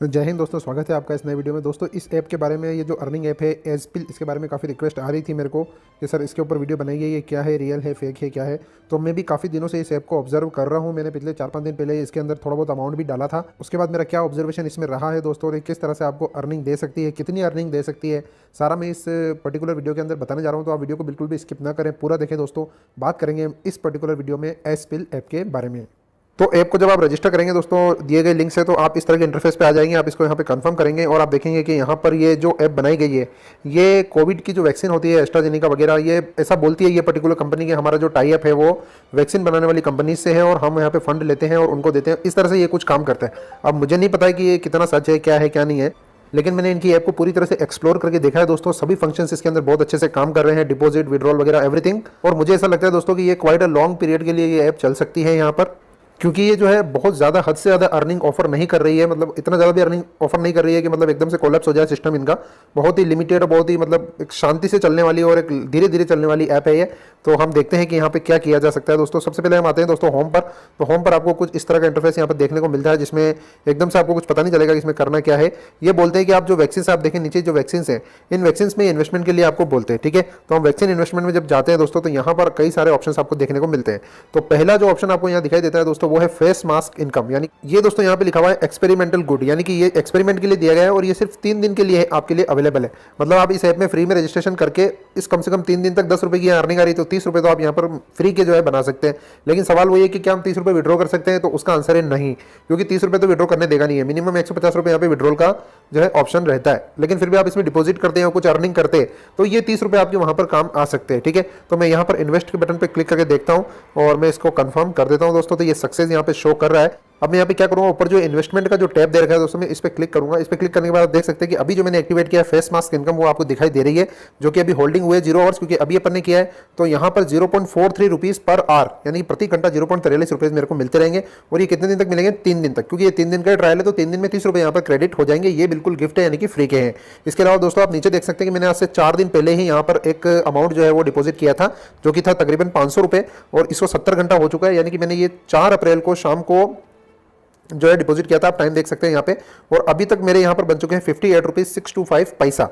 जय हिंद दोस्तों, स्वागत है आपका इस नए वीडियो में। दोस्तों इस ऐप के बारे में, ये जो अर्निंग ऐप है एजपिल, इसके बारे में काफ़ी रिक्वेस्ट आ रही थी मेरे को कि सर इसके ऊपर वीडियो बनाइए, ये क्या है, रियल है, फेक है, क्या है। तो मैं भी काफ़ी दिनों से इस ऐप को ऑब्जर्व कर रहा हूँ। मैंने पिछले 4-5 दिन पहले इसके अंदर थोड़ा बहुत अमाउंट भी डाला था। उसके बाद मेरा क्या ऑब्जर्वेशन इसमें रहा है दोस्तों, और किस तरह से आपको अर्निंग दे सकती है, कितनी अर्निंग दे सकती है, सारा मैं इस पर्टिकुलर वीडियो के अंदर बताने जा रहा हूँ। तो आप वीडियो को बिल्कुल भी स्किप ना करें, पूरा देखें दोस्तों। बात करेंगे इस पर्टिकुलर वीडियो में एजपिल ऐप के बारे में। तो ऐप को जब आप रजिस्टर करेंगे दोस्तों दिए गए लिंक से, तो आप इस तरह के इंटरफेस पे आ जाएंगे। आप इसको यहाँ पे कंफर्म करेंगे और आप देखेंगे कि यहाँ पर ये जो ऐप बनाई गई है, ये कोविड की जो वैक्सीन होती है एस्ट्राजेनेका वगैरह, ये ऐसा बोलती है ये पर्टिकुलर कंपनी, के हमारा जो टाई अप है वो वैक्सीन बनाने वाली कंपनी से है और हम यहाँ पे फंड लेते हैं और उनको देते हैं। इस तरह से ये कुछ काम करता है। अब मुझे नहीं पता है कि ये कितना सच है, क्या नहीं है, लेकिन मैंने इनकी ऐप को पूरी तरह से एक्सप्लोर करके देखा है दोस्तों। सभी फंक्शंस इसके अंदर बहुत अच्छे से काम कर रहे हैं, डिपॉजिट, विड्रॉल वगैरह एवरीथिंग। और मुझे ऐसा लगता है दोस्तों कि ये क्वाइट अ लॉन्ग पीरियड के लिए ये ऐप चल सकती है यहाँ पर, क्योंकि ये जो है बहुत ज़्यादा, हद से ज़्यादा अर्निंग ऑफर नहीं कर रही है। मतलब इतना ज़्यादा भी अर्निंग ऑफर नहीं कर रही है कि मतलब एकदम से कोलैप्स हो जाए सिस्टम इनका। बहुत ही लिमिटेड और बहुत ही मतलब एक शांति से चलने वाली और एक धीरे धीरे चलने वाली ऐप है ये। तो हम देखते हैं कि यहाँ पे क्या किया जा सकता है दोस्तों। सबसे पहले हम आते हैं दोस्तों होम पर। तो होम पर आपको कुछ इस तरह का इंटरफेस यहाँ पर देखने को मिलता है, जिसमें एकदम से आपको कुछ पता नहीं चलेगा कि इसमें करना क्या है। ये बोलते हैं कि आप जो वैक्सीन आप देखें नीचे, जो वैक्सीन है, इन वैक्सीन में इन्वेस्टमेंट के लिए आपको बोलते हैं, ठीक है। तो हम वैक्सीन इन्वेस्टमेंट में जब जाते हैं दोस्तों, तो यहाँ पर कई सारे ऑप्शन आपको देखने को मिलते हैं। तो पहला जो ऑप्शन आपको यहाँ दिखाई देता है दोस्तों, वो है फेस मास्क इनकम। यानी ये दोस्तों यहाँ पे लिखा हुआ है एक्सपेरिमेंटल गुड, यानी कि ये एक्सपेरिमेंट के लिए दिया गया है और ये सिर्फ 3 दिन के लिए आपके लिए अवेलेबल है। मतलब आप इस ऐप में फ्री में रजिस्ट्रेशन करके इस कम से कम 3 दिन तक 10 रुपए की अर्निंग आ रही है, तो 30 रुपए तो आप यहाँ पर फ्री के जो है बना सकते हैं। लेकिन सवाल वो ये कि क्या हम 30 रुपए विड्रॉ कर सकते हैं, तो उसका आंसर है नहीं, क्योंकि 30 रुपए तो विड्रॉ करने देगा नहीं है। मिनिमम 150 रुपए यहाँ पे विड्रॉल का जो है ऑप्शन रहता है। लेकिन फिर भी आप इसमें डिपॉजिट करते हैं और कुछ अर्निंग करते हैं, तो ये 30 रुपए आपके वहां पर काम आ सकते हैं, ठीक है। तो मैं यहाँ पर इन्वेस्ट के बटन पर क्लिक करके देखता हूँ और मैं इसको कंफर्म कर देता हूँ दोस्तों। तो ये सक्सेस यहाँ पे शो कर रहा है। अब मैं यहाँ पे क्या करूँगा, ऊपर जो इन्वेस्टमेंट का जो टैब दे रखा है दोस्तों, मैं इस पर क्लिक करूंगा। इस पर क्लिक करने के बाद आप देख सकते हैं कि अभी जो मैंने एक्टिवेट किया है फेस मास्क इनकम, वो आपको दिखाई दे रही है, जो कि अभी होल्डिंग हुए 0 आवर्स, क्योंकि अभी अपन ने किया है। तो यहाँ पर 0.43 रुपीज पर आवर, यानी प्रति घंटा 0.43 रुपीज मेरे को मिलते रहेंगे। और ये कितने दिन तक मिलेंगे? 3 दिन तक, क्योंकि ये 3 दिन का ट्रायल है। तो 3 दिन में 30 रुपए यहाँ पर क्रेडिट हो जाएंगे। ये बिल्कुल गिफ्ट है, यानी कि फ्री के हैं। इसके अलावा दोस्तों आप नीचे देख सकते हैं कि मैंने आज से 4 दिन पहले ही यहाँ पर एक अमाउंट जो है वो डिपॉजिट किया था, जो कि था तकरीबन 500 रुपए, और इसको 70 घंटा हो चुका है। यानी कि मैंने ये 4 अप्रैल को शाम को जो है डिपॉजिट किया था। आप टाइम देख सकते हैं यहाँ पे, और अभी तक मेरे यहाँ पर बन चुके हैं 58 रुपीज 625 पैसा,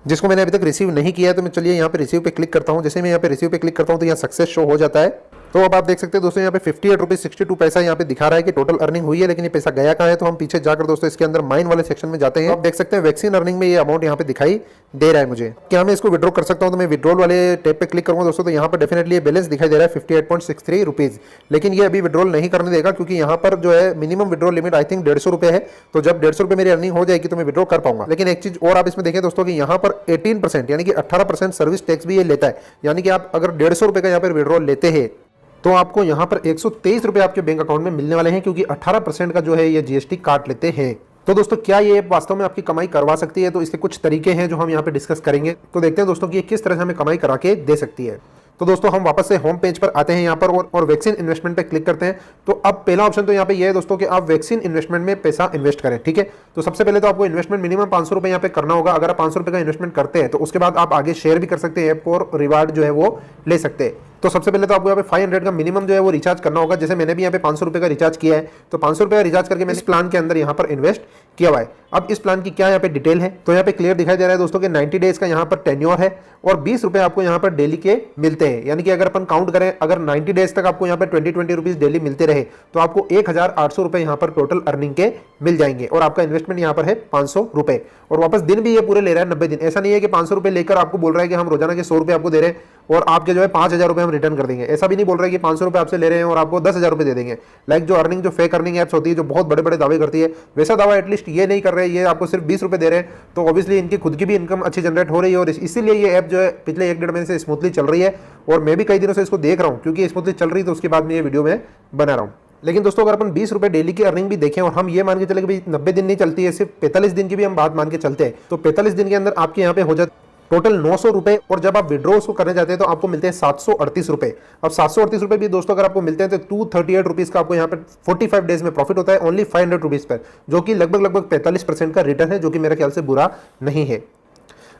जिसको मैंने अभी तक रिसीव नहीं किया है। तो मैं चलिए यहाँ पे रिसीव पे क्लिक करता हूँ। जैसे मैं यहाँ पे रिसीव पे क्लिक करता हूँ तो यहाँ सक्सेस शो हो जाता है। तो अब आप देख सकते हैं दोस्तों, यहाँ पे 58 रुपीज 62 पैसा यहाँ पे दिखा रहा है कि टोटल अर्निंग हुई है, लेकिन ये पैसा गया कहाँ है। तो हम पीछे जाकर दोस्तों इसके अंदर माइन वाले सेक्शन में जाते हैं। आप देख सकते हैं वैक्सीन अर्निंग में ये अमाउंट यहाँ पे दिखाई दे रहा है मुझे। क्या मैं इसको विड्रॉ कर सकता हूँ? तो मैं विड्रॉल वाले टैब पे क्लिक करूंगा दोस्तों, तो यहाँ पर डेफिनेटली ये बैलेंस दिखाई दे रहा है 58.63 रुपीज। लेकिन ये अभी विड्रॉल नहीं करने देगा, क्योंकि यहाँ पर जो है minimum withdrawal limit I think 150 रुपए है। तो जब 150 रुपए मेरी अर्निंग हो जाएगी तो मैं विड्रॉ कर पाऊंगा। लेकिन एक चीज और आप इसमें देखें दोस्तों, कि यहाँ पर 18% यानी कि 18% सर्विस टैक्स भी ये लेता है। यानी कि आप अगर 150 रुपए का यहाँ पर विड्रॉल लेते हैं, तो आपको यहाँ पर 123 रुपए आपके बैंक अकाउंट में मिलने वाले हैं, क्योंकि 18% का जो है ये जीएसटी काट लेते हैं। तो दोस्तों क्या ये वास्तव में आपकी कमाई करवा सकती है? तो इसके कुछ तरीके हैं जो हम यहाँ पे डिस्कस करेंगे। तो देखते हैं दोस्तों कि ये किस तरह से हमें कमाई करा के दे सकती है। तो दोस्तों हम वापस से होम पेज पर आते हैं यहाँ पर, और वैक्सीन इन्वेस्टमेंट पे क्लिक करते हैं। तो अब पहला ऑप्शन तो यहाँ पे ये है दोस्तों कि आप वैक्सीन इन्वेस्टमेंट में पैसा इन्वेस्ट करें, ठीक है। तो सबसे पहले तो आपको इन्वेस्टमेंट मिनिमम 500 रुपए यहाँ पे करना होगा। अगर आप 500 रुपए का इन्वेस्टमेंट करते हैं तो उसके बाद आप आगे शेयर भी कर सकते हैं ऐप को, और रिवार्ड जो है वो ले सकते हैं। तो सबसे पहले तो आपको यहाँ पे 500 का मिनिमम जो है वो रिचार्ज करना होगा। जैसे मैंने भी यहाँ पे 500 रुपए का रिचार्ज किया है, तो 500 रुपए का रिचार्ज करके मैंने इस प्लान के अंदर यहाँ पर इन्वेस्ट किया हुआ है। अब इस प्लान की क्या यहाँ पे डिटेल है, तो यहाँ पे क्लियर दिखाई दे रहा है दोस्तों कि 90 डेज का यहाँ पर टेन्योर है, और 20 रुपए आपको यहाँ पर डेली के मिलते हैं। यानी कि अगर अपन काउंट करें, अगर 90 डेज तक आपको यहाँ पर 20 रुपीज डेली मिलते रहे, तो आपको 1800 रुपए यहाँ पर टोटल अर्निंग के मिल जाएंगे। और आपका इन्वेस्टमेंट यहाँ पर है 500 रुपए, और वापस दिन भी ये पूरे ले रहा है 90 दिन। ऐसा नहीं है कि 500 रुपए लेकर आपको बोल रहा है कि हम रोजाना के 100 रुपए आपको दे रहे हैं और आपके जो है 5000 रुपए हम रिटर्न कर देंगे। ऐसा भी नहीं बोल रहा है कि 500 रुपए आपसे ले रहे हैं और आपको 10,000 रुपए दे देंगे। लाइक जो अर्निंग, जो फेक अर्निंग एप्स होती है, जो बहुत बड़े बड़े दावे करती है, वैसा दावा एटलीस्ट ये नहीं कर रहे हैं। ये आपको सिर्फ 20 रुपए दे रहे हैं, तो ऑब्वियसली इनकी खुद की भी इनकम अच्छी जनरेट हो रही है, और इसीलिए ये ऐप जो है पिछले 1-1.5 महीने से स्मूथली चल रही है। और मैं भी कई दिनों से इसको देख रहा हूँ, क्योंकि स्मूथली चल रही, तो उसके बाद मैं ये वीडियो में बना रहा हूँ। लेकिन दोस्तों अगर अपन 20 रुपए डेली की अर्निंग भी देखें, और हम ये मान के चले कि भाई 90 दिन नहीं चलती है, सिर्फ 45 दिन की भी हम बात मान के चलते हैं, तो 45 दिन के अंदर आपके यहाँ पे हो जाता टोटल 900 रुपए। और जब आप विड्रॉ उसको करने जाते हैं तो आपको मिलते हैं 738 रुपए। अब 738 रुपए भी दोस्तों अगर आपको मिलते हैं तो 238 रुपीज का आपको यहाँ पे 45 डेज में प्रॉफिट होता है ओनली 500 रुपीज पर, जो कि लगभग 45% का रिटर्न है, जो कि मेरे ख्याल से बुरा नहीं है।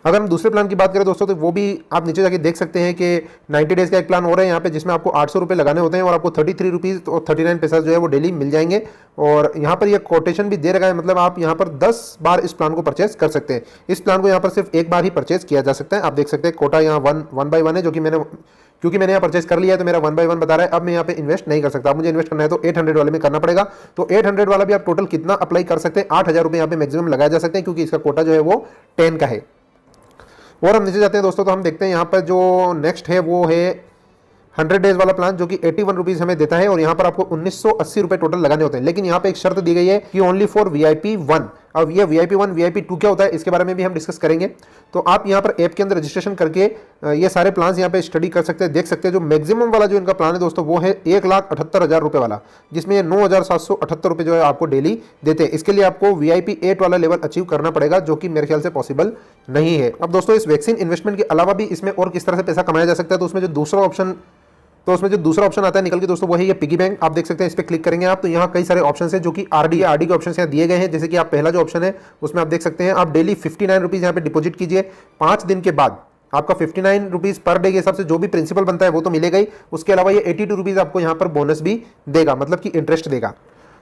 अगर हम दूसरे प्लान की बात करें दोस्तों, तो वो भी आप नीचे जाके देख सकते हैं कि 90 डेज़ का एक प्लान हो रहा है यहाँ पे, जिसमें आपको 800 रुपये लगाने होते हैं और आपको 33 रुपीज़ और 39 पैसा जो है वो डेली मिल जाएंगे। और यहाँ पर ये कोटेशन भी दे रखा है, मतलब आप यहाँ पर 10 बार इस प्लान को परचेस कर सकते हैं। इस प्लान को यहाँ पर सिर्फ एक बार ही परचेस किया जा सकता है। आप देख सकते हैं कोटा यहाँ वन बाई वन है, जो कि क्योंकि मैंने यहाँ परचेस कर लिया है तो मेरा 1 बाय 1 बता रहा है। अब मैं यहाँ पे इन्वेस्ट नहीं कर सकता। अब मुझे इन्वेस्ट करना है तो 800 वाले में करना पड़ेगा। तो 800 वाला भी आप टोटल कितना अप्लाई कर सकते हैं, 8,000 रुपये यहाँ पे मैक्सिमम लगाए जा सकते हैं, क्योंकि इसका कोटा जो है वो 10 का है। और हम नीचे जाते हैं दोस्तों, तो हम देखते हैं यहाँ पर जो नेक्स्ट है वो है 100 डेज वाला प्लान, जो कि 81 रुपीज़ हमें देता है और यहाँ पर आपको 1980 रुपये टोटल लगाने होते हैं। लेकिन यहाँ पे एक शर्त दी गई है कि ओनली फॉर VIP 1। अब ये VIP 1 VIP 2 क्या होता है, इसके बारे में भी हम डिस्कस करेंगे। तो आप यहाँ पर ऐप के अंदर रजिस्ट्रेशन करके ये सारे प्लान्स यहाँ पे स्टडी कर सकते हैं, देख सकते हैं। जो मैक्सिमम वाला जो इनका प्लान है दोस्तों, वो है 1,78,000 रुपये वाला, जिसमें ये 9,778 रुपये जो है आपको डेली देते हैं। इसके लिए आपको VIP 8 वाला लेवल अचीव करना पड़ेगा, जो कि मेरे ख्याल से पॉसिबल नहीं है। अब दोस्तों, इस वैक्सीन इन्वेस्टमेंट के अलावा भी इसमें और किस तरह से पैसा कमाया जा सकता है, तो उसमें जो दूसरा ऑप्शन आता है निकल के दोस्तों, वो है ये पिगी बैंक। आप देख सकते हैं, इस पर क्लिक करेंगे आप तो यहाँ कई सारे ऑप्शन है, जो कि आरडी के ऑप्शन यहाँ दिए गए हैं। जैसे कि आप पहला जो ऑप्शन है उसमें आप देख सकते हैं, आप डेली 59 रुपीज़ यहाँ पे डिपॉजिट कीजिए। 5 दिन के बाद आपका 59 रुपीज़ पर डे के हिसाब से जो भी प्रिंसिपल बनता है वो तो मिलेगा ही। उसके अलावा ये 82 रुपीज़ आपको यहाँ पर बोनस भी देगा, मतलब कि इंटरेस्ट देगा।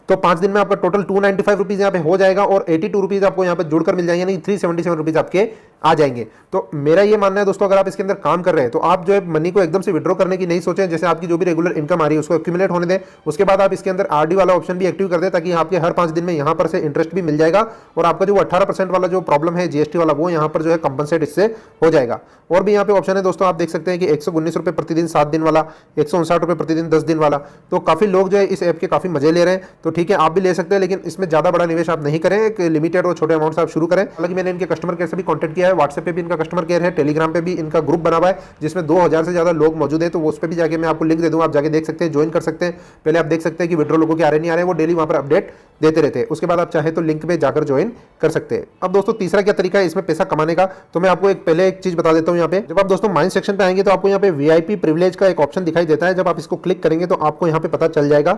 तो 5 दिन में आपका टोटल 295 रुपीज़ यहाँ पे हो जाएगा और 82 रुपीज़ आपको यहाँ पे जुड़कर मिल जाएंगे, यानी 377 रुपीज़ आपके आ जाएंगे। तो मेरा ये मानना है दोस्तों, अगर आप इसके अंदर काम कर रहे हैं तो आप जो है मनी को एकदम से विड्रॉ करने की नहीं सोचें। जैसे आपकी जो भी रेगुलर इनकम आ रही है उसको एक्यूमुलेट होने दें। उसके बाद आप इसके अंदर आरडी वाला ऑप्शन भी एक्टिव कर दें, ताकि आपके हर 5 दिन में यहाँ पर से इंटरेस्ट भी मिल जाएगा और आपका जो 18% वाला जो प्रॉब्लम है GST वाला, वो यहाँ पर जो है कंपनसेट इससे हो जाएगा। और भी यहाँ पे ऑप्शन है दोस्तों, आप देख सकते हैं कि 119 रुपये प्रतिदिन 7 दिन वाला, 159 रुपये प्रतिदिन 10 दिन वाला। तो काफ़ी लोग जो है इस ऐप के काफ़ी मजे ले रहे हैं। तो ठीक है, आप भी ले सकते हैं, लेकिन इसमें ज़्यादा बड़ा निवेश आप नहीं करें, एक लिमिटेड और छोटे अमाउंट से आप शुरू करें। हालांकि मैंने इनके कस्टमर केयर से भी कॉन्टैक्ट किया है, व्हाट्सएप पे भी इनका कस्टमर केयर है, टेलीग्राम पे भी इनका ग्रुप बना हुआ है जिसमें 2000 से ज़्यादा लोग मौजूद है। तो उस पर भी जाके मैं आपको लिंक दे दूँगा, आप जाके देख सकते हैं, ज्वाइन कर सकते हैं। पहले आप देख सकते हैं कि विड्रॉ लोगों के आ रहे नहीं आ रहे हैं, वो डेली वहाँ पर अपडेट देते रहते हैं। उसके बाद आप चाहे तो लिंक पे जाकर ज्वाइन कर सकते हैं। अब दोस्तों, तीसरा क्या तरीका है इसमें पैसा कमाने का, तो मैं आपको पहले एक चीज़ बता देता हूँ। यहाँ पे जब आप दोस्तों माइन सेक्शन पे आएंगे तो आपको यहाँ पे VIP प्रिविलेज का एक ऑप्शन दिखाई देता है। जब आप इसको क्लिक करेंगे तो आपको यहाँ पे पता चल जाएगा।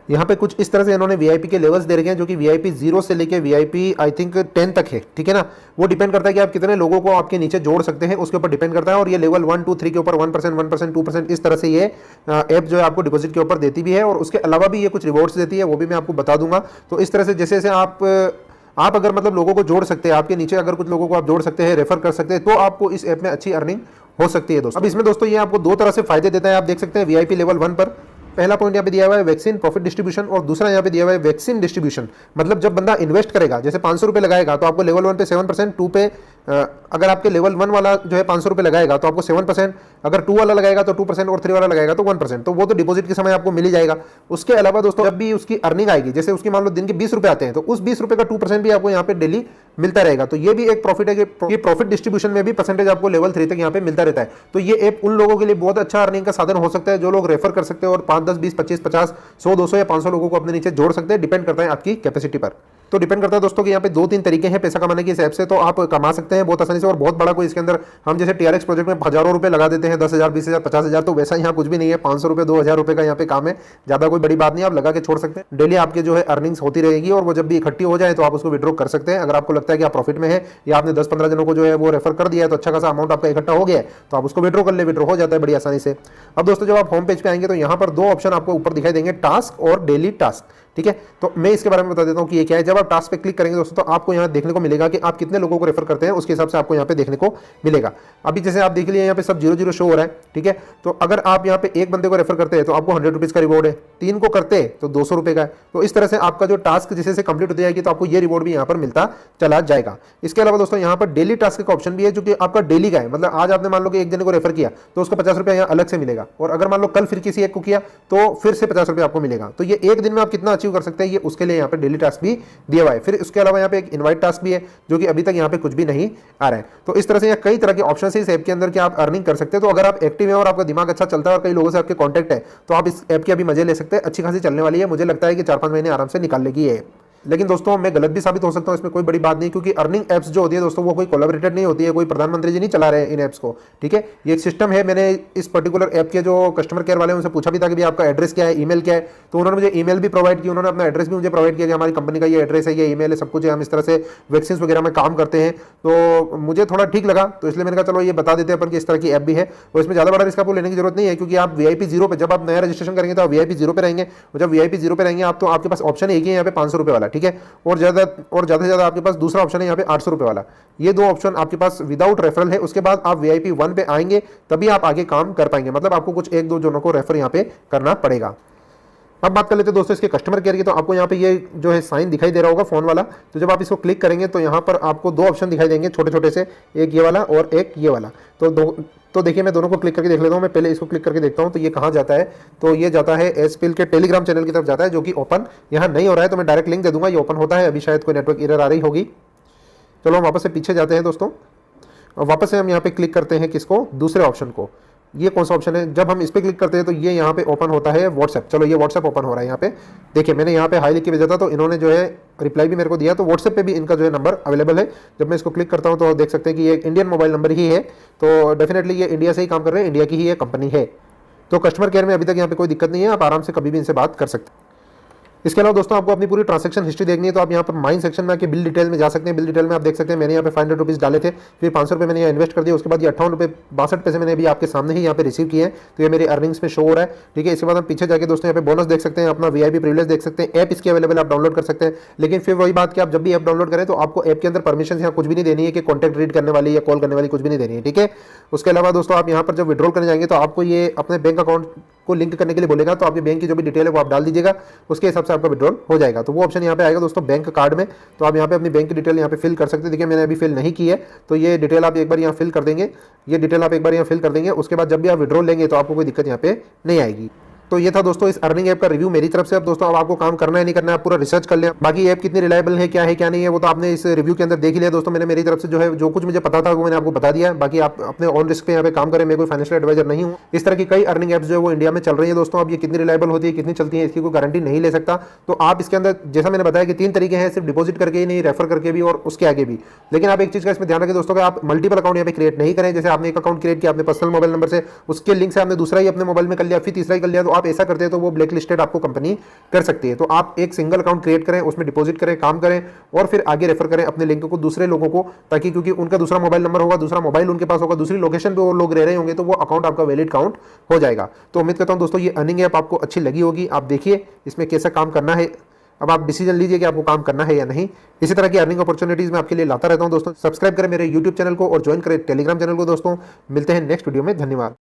यहाँ पे कुछ इस तरह से इन्होंने VIP के लेवल्स दे रखे हैं, जो कि VIP 0 से लेके VIP आई थिंक 10 तक है, ठीक है ना। वो डिपेंड करता है कि आप कितने लोगों को आपके नीचे जोड़ सकते हैं, उसके ऊपर डिपेंड करता है। और ये लेवल 1, 2, 3 के ऊपर 1%, 1%, 2% इस तरह से ये ऐप जो है आपको डिपॉजिट के ऊपर देती भी है। और उसके अलावा भी ये कुछ रिवॉर्ड्स देती है, वो भी मैं आपको बता दूंगा। तो इस तरह से जैसे जैसे आप अगर मतलब लोगों को जोड़ सकते हैं, आपके नीचे अगर कुछ लोगों को आप जोड़ सकते हैं, रेफर कर सकते हैं, तो आपको इस ऐप में अच्छी अर्निंग हो सकती है दोस्तों। अब इसमें दोस्तों ये आपको 2 तरह से फायदे देता है। आप देख सकते हैं VIP लेवल 1 पर पहला पॉइंट यहाँ पे दिया हुआ है वैक्सीन प्रॉफिट डिस्ट्रीब्यूशन, और दूसरा यहाँ पे दिया हुआ है वैक्सीन डिस्ट्रीब्यूशन। मतलब जब बंदा इन्वेस्ट करेगा, जैसे 500 रुपये लगाएगा तो आपको लेवल 1 पे 7%, 2 पे अगर आपके लेवल 1 वाला जो है 500 रुपये लगाएगा तो आपको 7%, अगर 2 वाला लगाएगा तो 2% और 3 वाला लगाएगा तो 1%। तो वो तो डिपॉजिट के समय आपको मिल ही जाएगा। उसके अलावा दोस्तों, जब भी उसकी अर्निंग आएगी, जैसे उसकी मान लो दिन के 20 रुपये आते हैं, तो उस 20 रुपये का 2% भी आपको यहाँ पे डेली मिलता रहेगा। तो ये भी एक प्रॉफिट है कि ये प्रॉफिट डिस्ट्रीब्यूशन में भी परसेंटेज आपको लेवल 3 तक यहाँ पे मिलता रहता है। तो ये ऐप उन लोगों के लिए बहुत अच्छा अर्निंग का साधन हो सकता है, जो लोग रेफर कर सकते हैं और 5, 10, 20, 25, 50, 100, 200 या 500 लोगों को अपने नीचे जोड़ सकते हैं। डिपेंड करता है आपकी कैपेसिटी पर। तो डिपेंड करता है दोस्तों कि यहाँ पे 2-3 तरीके हैं पैसा कमाने की इस ऐप से। तो आप कमा सकते हैं बहुत आसानी से, और बहुत बड़ा कोई इसके अंदर हम जैसे TRX प्रोजेक्ट में हजारों रुपए लगा देते हैं, 10,000, 20,000, 50,000, तो वैसा यहाँ कुछ भी नहीं है। 500 रुपये, 2,000 रुपये का यहाँ पे काम है, ज़्यादा कोई बड़ी बात नहीं, आप लगा के छोड़ सकते हैं। डेली आपके जो है अर्निंग्स होती रहेगी, और वो जब भी इकट्ठी हो जाए तो आप उसको विड्रॉ कर सकते हैं। अगर आपको लगता है कि आप प्रॉफिट में है, या आपने 10-15 जनों को जो है वो रेफर कर दिया है, तो अच्छा खासा अमाउंट आपका इकट्ठा हो गया है, तो आप उसको विड्रॉ कर ले, विड्रॉ हो जाता है बड़ी आसानी से। अब दोस्तों, जब आप होम पेज पे आएंगे तो यहाँ पर 2 ऑप्शन आपको ऊपर दिखाई देंगे, टास्क और डेली टास्क, ठीक है। तो मैं इसके बारे में बता देता हूँ कि ये क्या है। जब आप टास्क पे क्लिक करेंगे दोस्तों, तो आपको यहाँ देखने को मिलेगा कि आप कितने लोगों को रेफर करते हैं, उसके हिसाब से आपको यहाँ पे देखने को मिलेगा। अभी जैसे आप देख लिए यहाँ पे सब 0-0 शो हो रहा है, ठीक है। तो अगर आप यहाँ पे एक बंदे को रेफर करते हैं तो आपको 100 रुपीज़ का रिवॉर्ड है, 3 को करते हैं तो 200 रुपये का है। तो इस तरह से आपका जो टास्क जैसे से कंप्लीट होती जाएगी तो आपको ये रिवॉर्ड भी यहाँ पर मिलता चला जाएगा। इसके अलावा दोस्तों, यहाँ पर डेली टास्क का ऑप्शन भी है, जो कि आपका डेली का है। मतलब आज आपने मान लो कि एक जने को रेफर किया तो उसको 50 रुपये यहाँ अलग से मिलेगा, और अगर मान लो कल फिर किसी एक को किया तो फिर से 50 रुपये आपको मिलेगा। तो ये एक दिन में आप कितना अचीव कर सकते हैं, ये उसके लिए यहाँ पे डेली टास्क भी दिया हुआ है। फिर उसके अलावा यहाँ पे एक इनवाइट टास्क भी है, जो कि अभी तक यहाँ पे कुछ भी नहीं आ रहा है। तो इस तरह से यहाँ कई तरह के ऑप्शन है इस ऐप के अंदर कि आप अर्निंग कर सकते हैं। तो अगर आप एक्टिव हैं और आपका दिमाग अच्छा चलता है और कई लोगों से आपके कॉन्टैक्ट है, तो आप इस ऐप के अभी मजे ले सकते हैं। अच्छी खासी चलने वाली है, मुझे लगता है कि 4-5 महीने आराम से निकाल लेगी ये। लेकिन दोस्तों मैं गलत भी साबित हो सकता हूँ, इसमें कोई बड़ी बात नहीं, क्योंकि अर्निंग एप्स जो होती है दोस्तों वो कोई कोलैबोरेटेड नहीं होती है, कोई प्रधानमंत्री जी नहीं चला रहे हैं इन एप्स को, ठीक है। ये एक सिस्टम है। मैंने इस पर्टिकुलर ऐप के जो कस्टमर केयर वाले हैं उनसे पूछा भी था कि भाई आपका एड्रेस क्या है, ईमेल क्या है, तो उन्होंने मुझे ईमेल भी प्रोवाइड की, उन्होंने अपना एड्रेस भी मुझे प्रोवाइड किया कि हमारी कंपनी का ये एड्रेस है, ये ईमेल है, सब कुछ है, हम इस तरह से वैक्सीन वगैरह में काम करते हैं। तो मुझे थोड़ा ठीक लगा, तो इसलिए मैंने कहा चलो ये बता देते हैं अपन कि इस तरह की ऐप भी है। और इसमें ज़्यादा बड़ा रिस्क आपको लेने की जरूरत नहीं है, क्योंकि आप VIP 0 पे, जब आप नया रजिस्ट्रेशन करेंगे तो आप VIP 0 पे रहेंगे, और जब VIP 0 पे रहेंगे आप, तो आपके पास ऑप्शन एक ही है यहाँ पे 500 रुपये वाला, ठीक है। और ज़्यादा से ज़्यादा आपके पास दूसरा ऑप्शन है यहाँ पे 800 रुपये वाला। ये दो ऑप्शन आपके पास विदाउट रेफरल है। उसके बाद आप VIP 1 पे आएंगे तभी आप आगे काम कर पाएंगे, मतलब आपको कुछ एक दो जनों को रेफर यहाँ पे करना पड़ेगा। अब बात कर लेते हैं दोस्तों इसके कस्टमर केयर की। तो आपको यहाँ पे ये जो है साइन दिखाई दे रहा होगा फोन वाला, तो जब आप इसको क्लिक करेंगे तो यहाँ पर आपको दो ऑप्शन दिखाई देंगे छोटे छोटे से, एक ये वाला और एक ये वाला। तो देखिए मैं दोनों को क्लिक करके देख लेता हूँ। मैं पहले इसको क्लिक करके देखता हूँ तो ये कहाँ जाता है, तो ये जाता है एसपीएल के टेलीग्राम चैनल की तरफ जाता है, जो कि ओपन यहाँ नहीं हो रहा है। तो मैं डायरेक्ट लिंक दे दूंगा, ये ओपन होता है। अभी शायद कोई नेटवर्क एरर आ रही होगी। चलो हम वापस से पीछे जाते हैं दोस्तों, और वापस से हम यहाँ पे क्लिक करते हैं किसको, दूसरे ऑप्शन को। ये कौन सा ऑप्शन है, जब हम इस पर क्लिक करते हैं तो ये यहाँ पे ओपन होता है व्हाट्सएप। चलो ये व्हाट्सएप ओपन हो रहा है यहाँ पे। देखिए मैंने यहाँ पे हाई लिख के भेजा था, तो इन्होंने जो है रिप्लाई भी मेरे को दिया, तो व्हाट्सएप पे भी इनका जो है नंबर अवेलेबल है। जब मैं इसको क्लिक करता हूँ तो देख सकते हैं कि ये इंडियन मोबाइल नंबर ही है, तो डेफिनेटली ये इंडिया से ही काम कर रहे हैं, इंडिया की ही ये कंपनी है। तो कस्टमर केयर में अभी तक यहाँ पे कोई दिक्कत नहीं है, आप आराम से कभी भी इनसे बात कर सकते हैं। इसके अलावा दोस्तों आपको अपनी पूरी ट्रांजैक्शन हिस्ट्री देखनी है, तो आप यहाँ पर माइन सेक्शन में आके बिल डिटेल में जा सकते हैं। बिल डिटेल में आप देख सकते हैं मैंने यहाँ पे 500 रुपीज़ डाले थे, फिर 500 रुपये मैंने यहाँ इन्वेस्ट कर दिया, उसके बाद ये 58 रुपये 62 पैसे मैंने अभी आपके सामने ही यहाँ पे रिसीव किए हैं, तो ये मेरी अर्निंग्स में शो हो रहा है, ठीक है। इसके बाद हम पीछे जाके दोस्तों यहाँ पे बोनस देख सकते हैं, अपना VIP प्रिविलेज देख सकते हैं, ऐप इसकी अवेलेबल आप डाउनलोड कर सकते हैं। लेकिन फिर वही बात कि आप जब भी ऐप डाउनलोड करें तो आपको ऐप के अंदर परमिशन यहाँ कुछ भी नहीं देनी है कि कॉन्टैक्ट रीड करने वाली या कॉल करने वाली कुछ भी नहीं देनी है, ठीक है। उसके अलावा दोस्तों आप यहाँ पर जब विड्रॉल करने जाएंगे तो आपको ये अपने बैंक अकाउंट को लिंक करने के लिए बोलेगा, तो आपके बैंक की जो भी डिटेल है वो आप डाल दीजिएगा, उसके हिसाब से आपका विड्रॉल हो जाएगा। तो वो ऑप्शन यहाँ पे आएगा दोस्तों बैंक कार्ड में, तो आप यहाँ पे अपनी बैंक की डिटेल यहाँ पे फिल कर सकते हैं। देखिए मैंने अभी फिल नहीं की है, तो ये डिटेल आप एक बार यहाँ फिल कर देंगे, ये डिटेल आप एक बार यहाँ फिल कर देंगे। उसके बाद जब भी आप विड्रॉल लेंगे तो आपको कोई दिक्कत यहाँ पे नहीं आएगी। तो ये था दोस्तों इस अर्निंग ऐप का रिव्यू मेरी तरफ से। अब दोस्तों अब आपको काम करना है नहीं करना है, आप पूरा रिसर्च कर लें। बाकी ऐप कितनी रिलायबल है क्या नहीं है वो तो आपने इस रिव्यू के अंदर देख लिया दोस्तों। मैंने मेरी तरफ से जो है जो कुछ मुझे पता था वो मैंने आपको बता दिया। बाकी आप अपने ऑन रिस्क पे यहाँ पे काम करें, मैं कोई फाइनेंशियल एडवाइजर नहीं हूँ। इस तरह की कई अर्निंग ऐप्स जो है वो इंडिया में चल रही है दोस्तों। अब ये कितनी रिलायबल होती है, कितनी चलती है, इसकी कोई गारंटी नहीं ले सकता। तो आप इसके अंदर जैसा मैंने बताया कि 3 तरीके हैं, सिर्फ डिपॉजिट करके ही नहीं, रेफर करके भी और उसके आगे भी। लेकिन आप एक चीज का इसमें ध्यान रखें दोस्तों कि आप मल्टीपल अकाउंट यहाँ पे क्रिएट नहीं करें। जैसे आपने एक अकाउंट क्रिएट किया अपने पर्सनल मोबाइल नंबर से, उसके लिंक से आपने दूसरा ही अपने मोबाइल में कर लिया, फिर तीसरा ही कर लिया, तो आप ऐसा करते हैं तो वो ब्लैक लिस्टेड आपको कंपनी कर सकती है। तो आप एक सिंगल अकाउंट क्रिएट करें, उसमें डिपॉजिट करें, काम करें और फिर आगे रेफर करें अपने लिंक को दूसरे लोगों को, ताकि क्योंकि उनका दूसरा मोबाइल नंबर होगा, दूसरा मोबाइल उनके पास होगा, दूसरी लोकेशन पे वो लोग रह रहे होंगे, तो वो अकाउंट आपका वैलिड काउंट हो जाएगा। तो उम्मीद करता हूं दोस्तों ये अर्निंग ऐप आपको अच्छी लगी होगी। आप देखिए इसमें कैसा काम करना है, अब आप डिसीजन लीजिए कि आपको काम करना है या नहीं। इसी तरह की अर्निंग अपॉर्चुनिटीज मैं आपके लिए लाता रहता हूं दोस्तों। सब्सक्राइब करें मेरे YouTube चैनल को और ज्वाइन करें टेलीग्राम चैनल को दोस्तों। मिलते हैं नेक्स्ट वीडियो में, धन्यवाद।